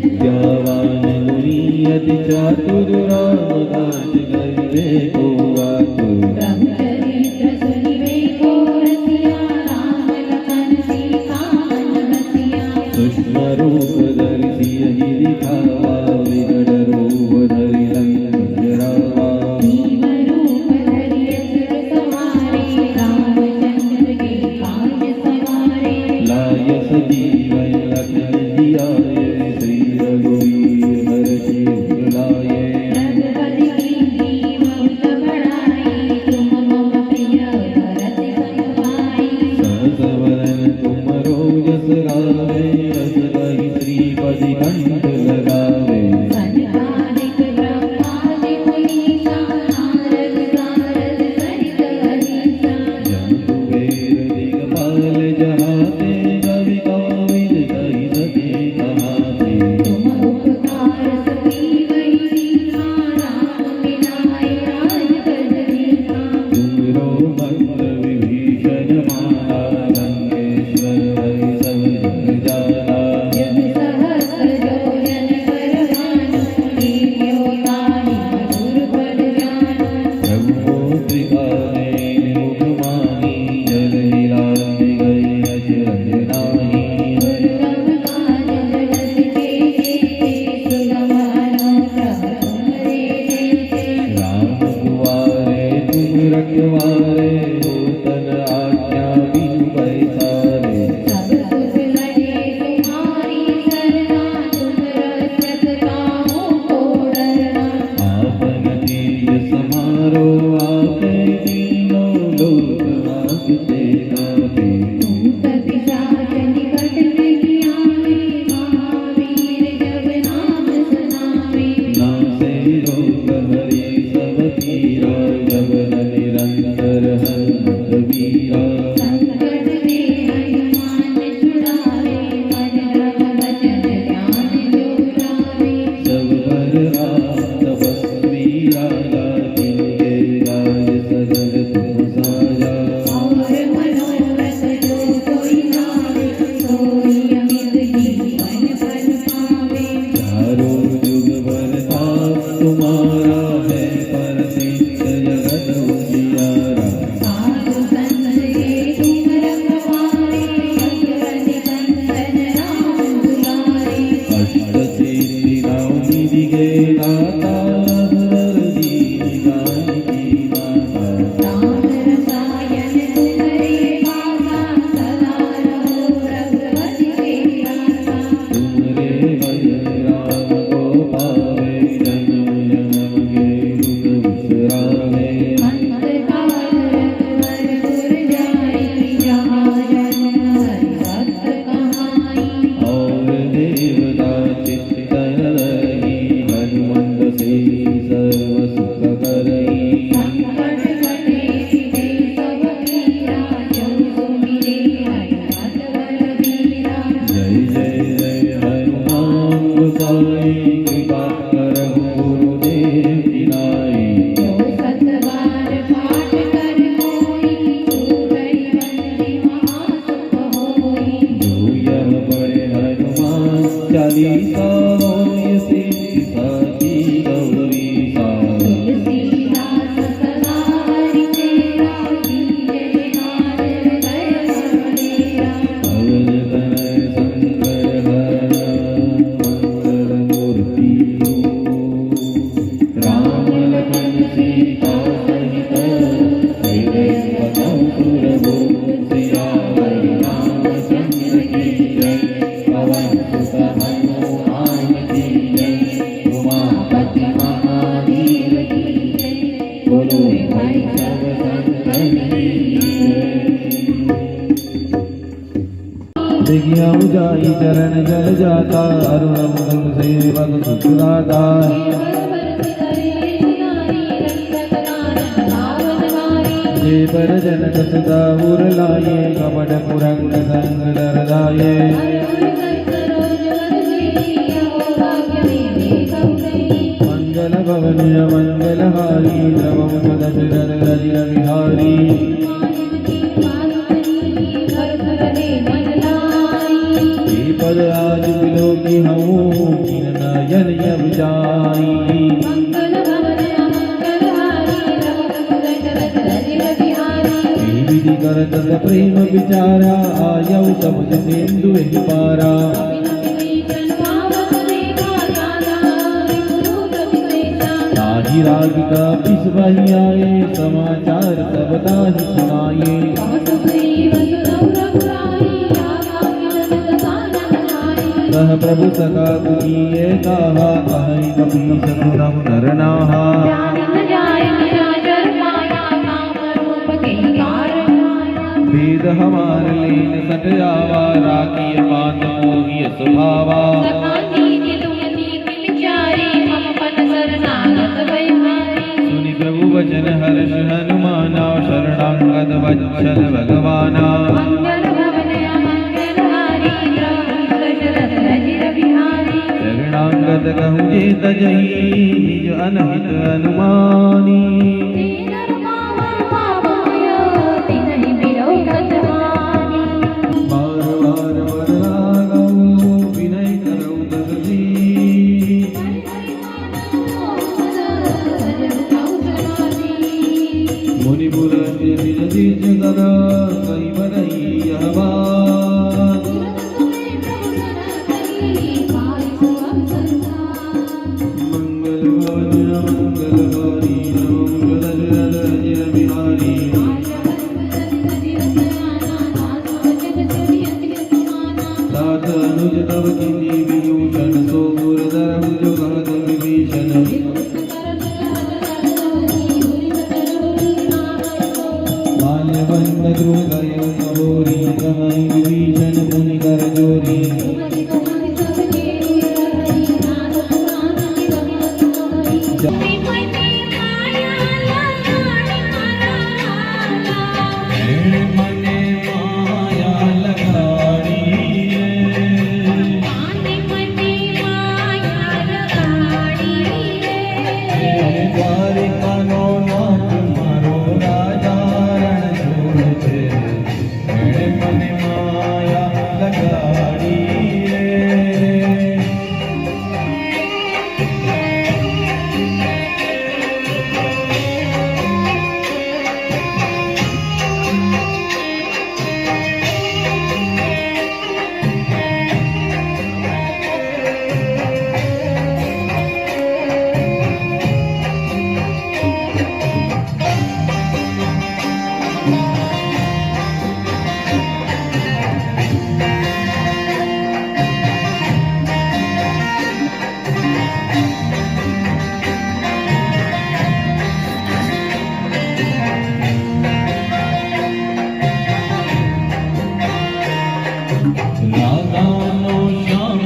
विद्यावान मुनि अति चातुर राम काज करिबे को आतुर ब्रह्मचरित्र सुनिबे को रसिया राम लखन सीता मन बसिया सूक्ष्म रूप धरि सियहि दिखावा विकट रूप धरि लंक जरावा भीम रूप धरि असुर संहारे रामचंद्र के काज सवारे लाय सजीवन लखन जियाए श्री रघुवीर हर शिव लाए रघुपति कीन्ही बहुत बड़ाई तुम मम प्रिय भरत बन भाई सहस वदन तुमरो जस गावे रस रहि श्रीपति कंठ लगावे सनकादिक ब्रह्मादि मुनीसा नारद सारद सहित अहिसा जम कुबेर दिगपाल जहाते कवि कोविद कहि सके कहाते तुम उपकार सुग्रीवहि दीन्हा राम मिलाए राजपद दीन्हा तुमरो मंत्र विभीषण माना लंकेश्वर हरि सब जग जाना जब सहस्र योजन पर भानु लील्यो ताहि मधुर पद जानु प्रभु त्रिकाले मुख माही जल हिलाते गए अचरज नाही दुर्गम काज जगत के जेते सुगम अनुग्रह तुम्हारे देते राम दुआरे तुम रखवारे हो तन आज्ञा बिनु पैसारे सब सुख लगे तुम्हारी सरना तुम रक्षक काहू को डरना आपन तेज समारो आपे तीनों लोक नाचते गाते तुम कपिशाच निकट नहीं आवे महावीर जब नाम सुनावे नासे रोग हरे सब पीरा जबन निरंतर हनुमत वीरा संकट ते हनुमान छुड़ावे मन क्रम वचन ध्यान जो लावे सब पर राम तपस्वी राजा तिनके राज सगल तुम साजा और मनोरथ जो कोई लावे सोई अमित जीवन फल पावे चारों जुग बरताप तुम्हारा है परसिद्ध जगत उजियारा साधु संत के तुम रखवारे असुर निकंदन राम दुलारे अष्ट सिद्धि नवनि दिगे दाता असुर दीन जानकी माता राम रसायन तुम्हारे पासा सदा रहो रघुपति के दासा तुमरे भजन राम को पावे जन्म जन्म के दुख बिसरावे अंत काल रघुवर पुर जाई जहाँ जन्म हरि भक्त कहाई और देवता चित्तन रही हनुमंत से सर्व सुख करई संकट कटे मिटे सब पीरा जो सुमिरे हनुमत बलबीरा जय जय जय हनुमान गोसाई कृपा करहु गुरुदेव की नाई जो सतबार पाठ कर मोई छूटई बंदी महासुख होई जो यह पढ़े हनुमान चालीसा होय सिद्धि साची गौरी सा तुलसीदास सदा हरि तेरा कीजे नाथ हृदय मेरा पवन तनय शंकर हरण मंगल मूर्ति राम लखन सीता सहित हृदय बसहु सुरभूप सियावर रामचंद्र की जय पवन सुत हनुमान की जय उमापति महादेव की जय बोलो भाई सब संतन की जय दिव्या उजाई चरण जल जाता अरुण मुदम सेवक सुखदाता जे पर जनक सदा उर लाये कपट पुरंग संग डर लाये मंगल भवनीय मंगल हारी द्रवम दशरथ रजि विहारी पद आज बिलो की हूँ जाई। मंगल भवन अमंगल हारी प्रभु दशरथ अजिर बिहारी। विधि करत प्रेम विचारा आयौ सब जनेन्दु एहि पारा। ताहि राधिका पिस बही आए समाचार सब ताहि सुनाए। कह प्रभु सखा तुझिए कहा कहि कपीस सुनहु नर नाहा। वेद हमार लीन सट आवा राखिय मात मोहिय सुभावा। सुनि प्रभु वचन हर्ष हनुमाना शरणागत वत्सल भगवाना। शरणागत कहु जे तजहि निज अनहित अनुमानी। बार बार वर लागौ विनय करौ दस मुनि पुरस्य निज दीज गदा कहि बरई यह बात। मंगल भवन मंगल हारी नमो दशरथ अजिर बिहारी। तात अनुज तव कीर्ति विभूषण सोपुर धरहु जो कहत विभीषण। माल्यवंत गृह गयो महोरी कहहि विभीषण मुनि कर जोरी। मने माया लगाड़ी द्वारिका नो नाथ मारो राजा रण छोड़ छे। मने माया लगाड़ी राधा नो श्याम